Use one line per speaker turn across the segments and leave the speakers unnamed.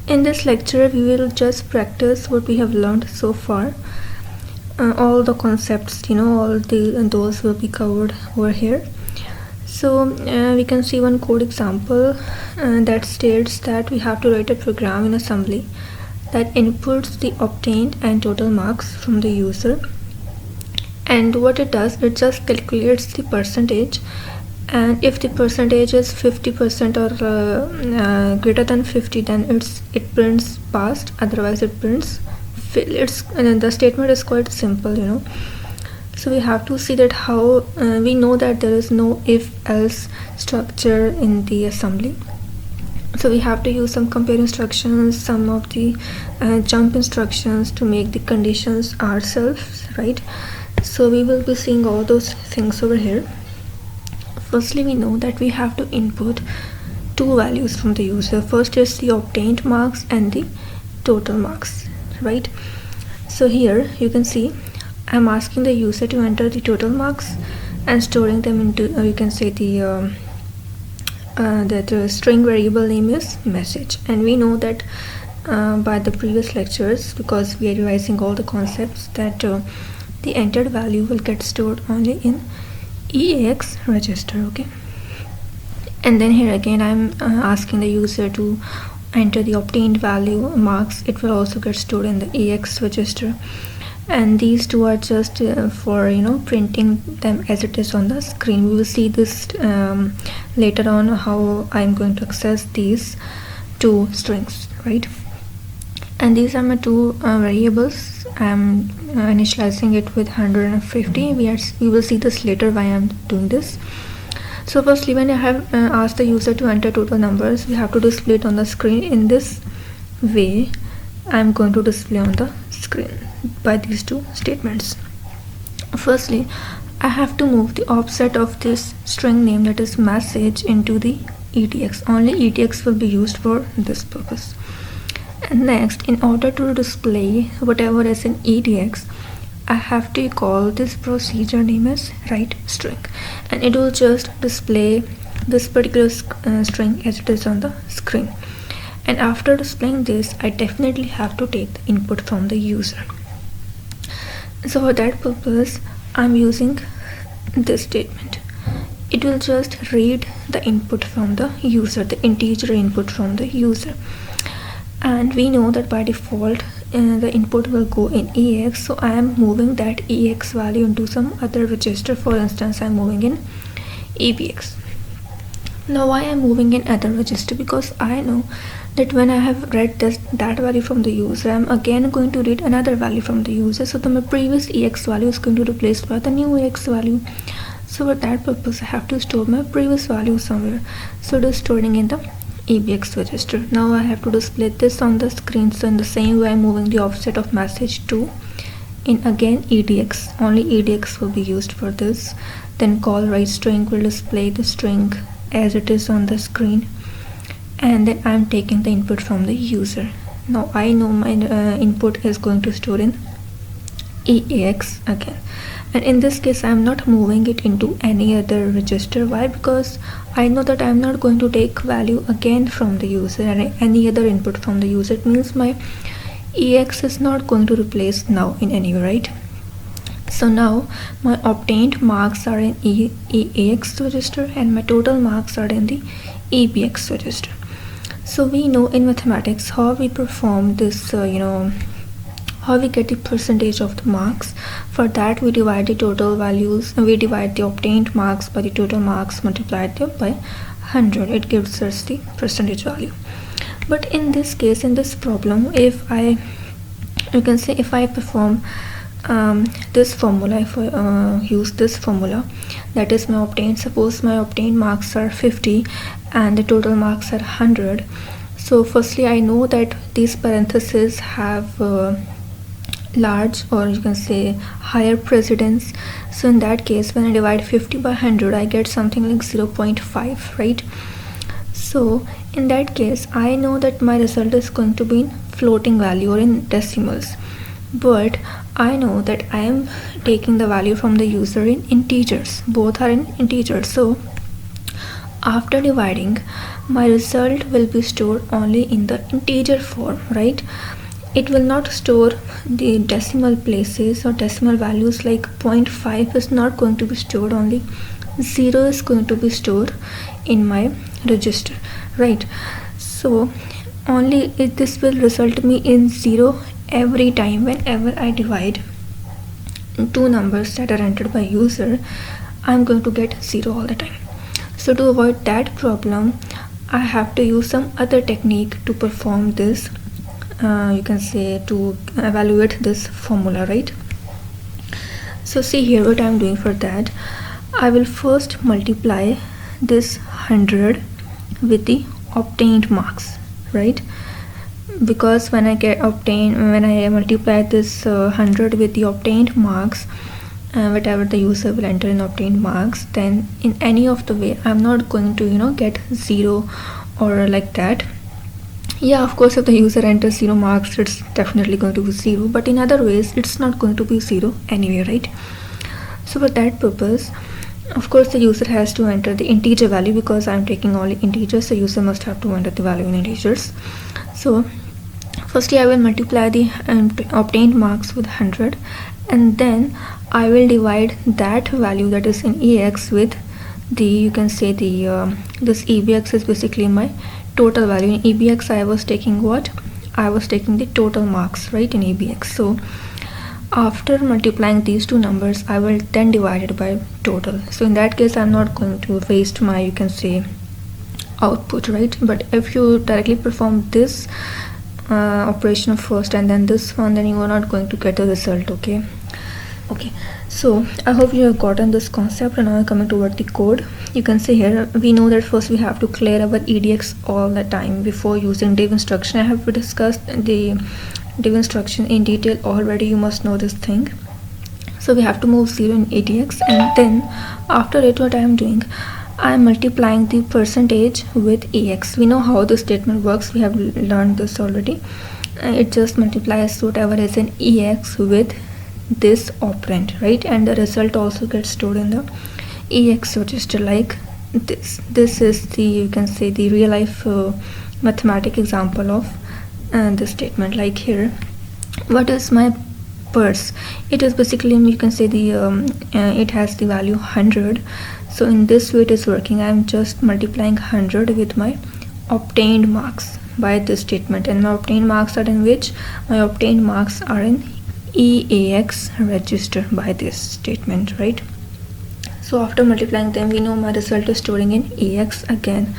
In this lecture, we will just practice what we have learned so far. All the concepts, all those will be covered over here. So we can see one code example that states that we have to write a program in assembly that inputs the obtained and total marks from the user. And what it does, it just calculates the percentage, and if the percentage is 50% or greater than 50, then it prints passed, otherwise it prints fail. The statement is quite simple. So we have to see that how we know that there is no if else structure in the assembly. So we have to use some compare instructions, some of the jump instructions to make the conditions ourselves, right? So we will be seeing all those things over here. Firstly, we know that we have to input two values from the user. First is the obtained marks and the total marks, right? So here you can see I'm asking the user to enter the total marks and storing them into you can say the string variable name is message. And we know that by the previous lectures, because we are revising all the concepts, that the entered value will get stored only in EAX register. Okay, and then here again I'm asking the user to enter the obtained value marks. It will also get stored in the EAX register, and these two are just for printing them as it is on the screen. We will see this later on, how I'm going to access these two strings, right? And these are my two variables. I'm initializing it with 150. We will see this later why I'm doing this. So firstly, when I have asked the user to enter total numbers, we have to display it on the screen in this way. I'm going to display on the screen by these two statements. Firstly, I have to move the offset of this string name, that is message, into the EDX. Only EDX will be used for this purpose. And next, in order to display whatever is in EDX, I have to call this procedure name as write string, and it will just display this particular string as it is on the screen. And after displaying this, I definitely have to take the input from the user. So for that purpose, I'm using this statement. It will just read the input from the user, the integer input from the user. And we know that by default the input will go in EAX, so I am moving that EAX value into some other register. For instance, I'm moving in EBX. Now why I'm moving in other register? Because I know that when I have read that value from the user, I'm again going to read another value from the user, so my previous EX value is going to be replaced by the new EX value. So for that purpose, I have to store my previous value somewhere, so it is storing in the EBX register. Now I have to display this on the screen. So in the same way, I'm moving the offset of message to in again EDX. Only EDX will be used for this. Then call write string will display the string as it is on the screen, and then I'm taking the input from the user. Now I know my input is going to store in EAX again, and in this case I'm not moving it into any other register. Why? Because I know that I'm not going to take value again from the user and any other input from the user. It means my EX is not going to replace now in any way, right? So now my obtained marks are in EAX register and my total marks are in the EBX register. So we know in mathematics how we perform this, how we get the percentage of the marks. For that, we divide the total values, we divide the obtained marks by the total marks multiplied by 100. It gives us the percentage value. But in this case, in this problem, if I perform this formula, if I use this formula, that is my obtained, suppose my obtained marks are 50 and the total marks are 100. So firstly, I know that these parentheses have large, or you can say higher precedence. So in that case, when I divide 50 by 100, I get something like 0.5, right? So in that case, I know that my result is going to be in floating value or in decimals, but I know that I am taking the value from the user in integers. Both are in integers. So after dividing, my result will be stored only in the integer form, right? It will not store the decimal places or decimal values, like 0.5 is not going to be stored, only 0 is going to be stored in my register, right? So only this will result me in 0 every time whenever I divide two numbers that are entered by user. I'm going to get 0 all the time. So to avoid that problem, I have to use some other technique to perform this, you can say to evaluate this formula, right? So see here what I'm doing for that. I will first multiply this 100 with the obtained marks, right? Because when I multiply this 100 with the obtained marks, whatever the user will enter in obtained marks, then in any of the way I'm not going to get 0 or like that. Yeah, of course, if the user enters 0 marks, it's definitely going to be 0, but in other ways it's not going to be 0 anyway, right? So for that purpose, of course, the user has to enter the integer value, because I'm taking only integers, so user must have to enter the value in integers. So firstly I will multiply the obtained marks with 100, and then I will divide that value that is in EX with the, you can say the this EBX is basically my total value. In EBX I was taking what? I was taking the total marks, right, in EBX. So after multiplying these two numbers, I will then divide it by total. So in that case I'm not going to waste my, you can say, output, right? But if you directly perform this operation first and then this one, then you are not going to get the result. Okay, so I hope you have gotten this concept. And now coming toward the code, you can see here we know that first we have to clear our EDX all the time before using div instruction. I have discussed the div instruction in detail already, you must know this thing. So we have to move 0 in EDX, and then after it what I am doing, I am multiplying the percentage with EX. We know how the statement works, we have learned this already. It just multiplies whatever is in EX with this operand, right? And the result also gets stored in the EX register like this. This is the, you can say, the real life mathematic example of this statement. Like here, what is my purse? It is basically, you can say, the it has the value 100. So in this way it is working. I am just multiplying 100 with my obtained marks by this statement, and my obtained marks are in which? My obtained marks are in EAX register by this statement, right? So after multiplying them, we know my result is storing in EX again,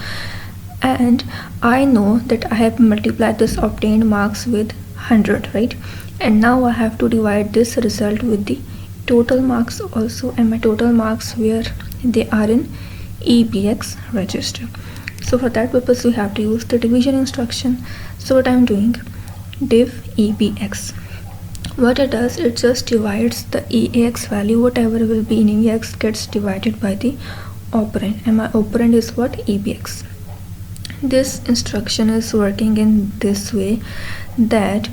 and I know that I have multiplied this obtained marks with 100, right? And now I have to divide this result with the total marks also, and my total marks, where they are in EBX register. So for that purpose we have to use the division instruction. So what I'm doing, div EBX, what it does, it just divides the EAX value, whatever will be in EAX gets divided by the operand, and my operand is what? EBX. This instruction is working in this way that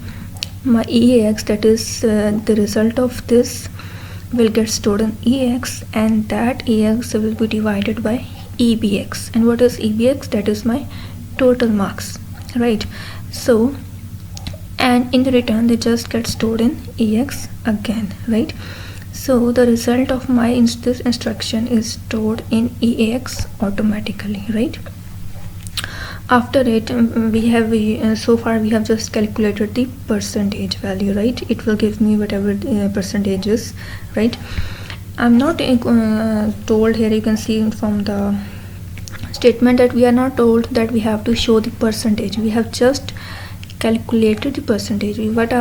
my EAX, that is the result of this, will get stored in EAX, and that EAX will be divided by EBX. And what is EBX? That is my total marks, right? So, and in return they just get stored in EX again, right? So the result of my this instruction is stored in EAX automatically, right? After it, we have so far we have just calculated the percentage value, right? It will give me whatever percentage is, right? I'm not told here, you can see from the statement that we are not told that we have to show the percentage. We have just calculated the percentage. What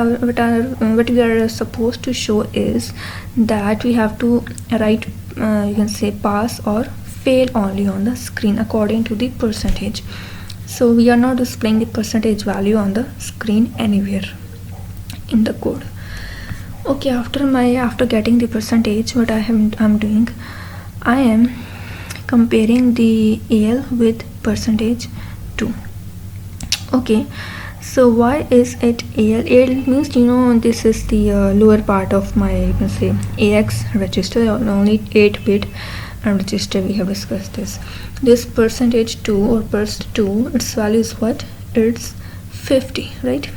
we are supposed to show is that we have to write you can say pass or fail only on the screen according to the percentage. So we are not displaying the percentage value on the screen anywhere in the code. Okay, after getting the percentage, what I'm doing, I am comparing the AL with percentage 2. Okay, so why is it AL? AL means, this is the lower part of my, you can say, AX register, only 8-bit and register. We have discussed this percentage 2 or perst2, its value is what? It's 50, right?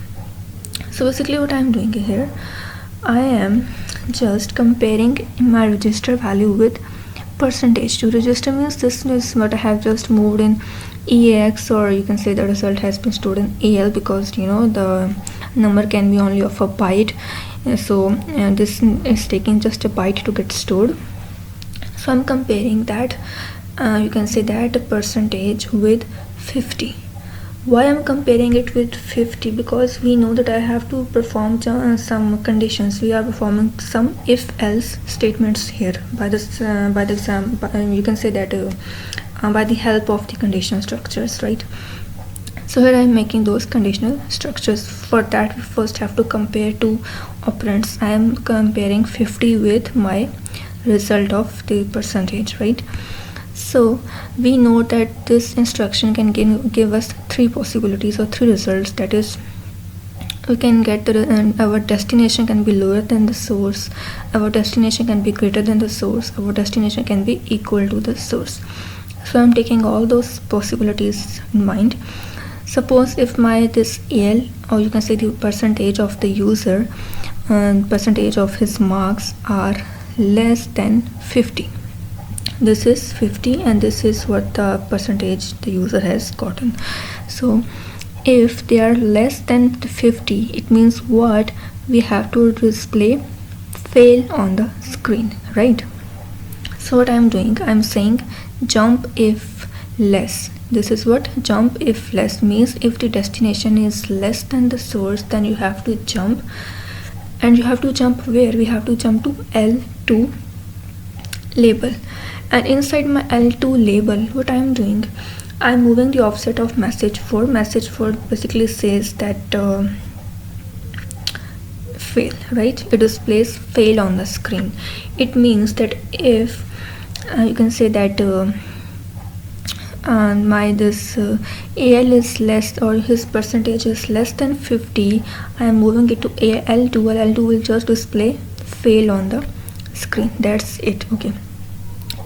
So basically what I am doing here, I am just comparing my register value with percentage 2. Register means this is what I have just moved in EAX, or you can say the result has been stored in AL, because you know the number can be only of a byte, so this is taking just a byte to get stored. So I'm comparing that, you can say that percentage with 50. Why I'm comparing it with 50? Because we know that I have to perform some conditions. We are performing some if-else statements here by this by the exam. You can say that by the help of the conditional structures, right? So here I am making those conditional structures. For that we first have to compare two operands. I am comparing 50 with my result of the percentage, right? So we know that this instruction can give us three possibilities or three results. That is, we can get our destination can be lower than the source, our destination can be greater than the source, our destination can be equal to the source. So I'm taking all those possibilities in mind. Suppose if my this AL, or you can say the percentage of the user and percentage of his marks are less than 50. This is 50 and this is what the percentage the user has gotten. So if they are less than 50, it means what? We have to display fail on the screen, right? So what I'm doing, I'm saying jump if less. This is what jump if less means. If the destination is less than the source, then you have to jump. And you have to jump where? We have to jump to L2 label. And inside my L2 label, what I am doing, I am moving the offset of message 4. Message 4 basically says that fail, right? It displays fail on the screen. It means that if you can say that my this AL is less, or his percentage is less than 50, I am moving it to L2. L2 will just display fail on the screen. That's it. Okay.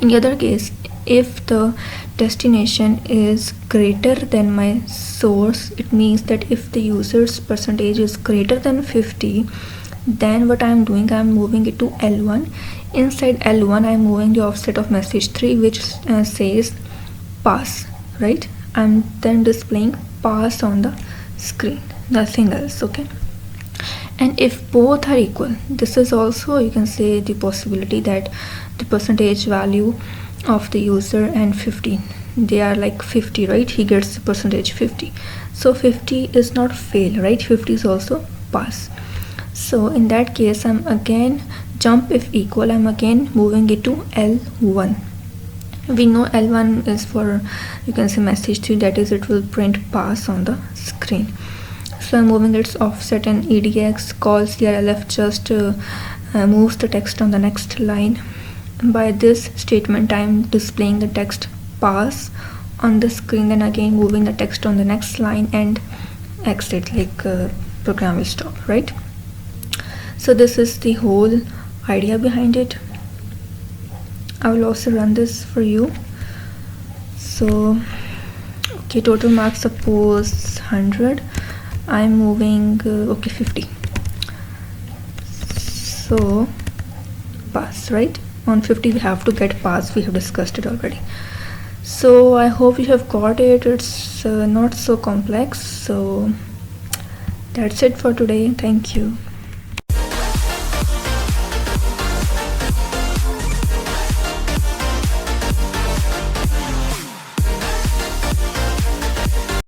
In the other case, if the destination is greater than my source, it means that if the user's percentage is greater than 50, then what I am doing, I am moving it to L1. Inside L1, I am moving the offset of message 3, which says pass, right? I'm then displaying pass on the screen, nothing else. Okay. And if both are equal, this is also, you can say, the possibility that the percentage value of the user and 50, they are like 50, right? He gets the percentage 50. So 50 is not fail, right? 50 is also pass. So in that case, I'm again jump if equal, I'm again moving it to L1. We know L1 is for, you can say, message 3, that is, it will print pass on the screen. So I'm moving its offset, and EDX calls CRLF just moves the text on the next line. By this statement, I'm displaying the text pass on the screen, then again moving the text on the next line and exit, like program will stop, right? So this is the whole idea behind it. I will also run this for you. So okay, total marks, suppose 100, I'm moving okay 50, so pass, right? On 50 we have to get pass, we have discussed it already. So I hope you have got it. It's not so complex. So that's it for today. Thank you.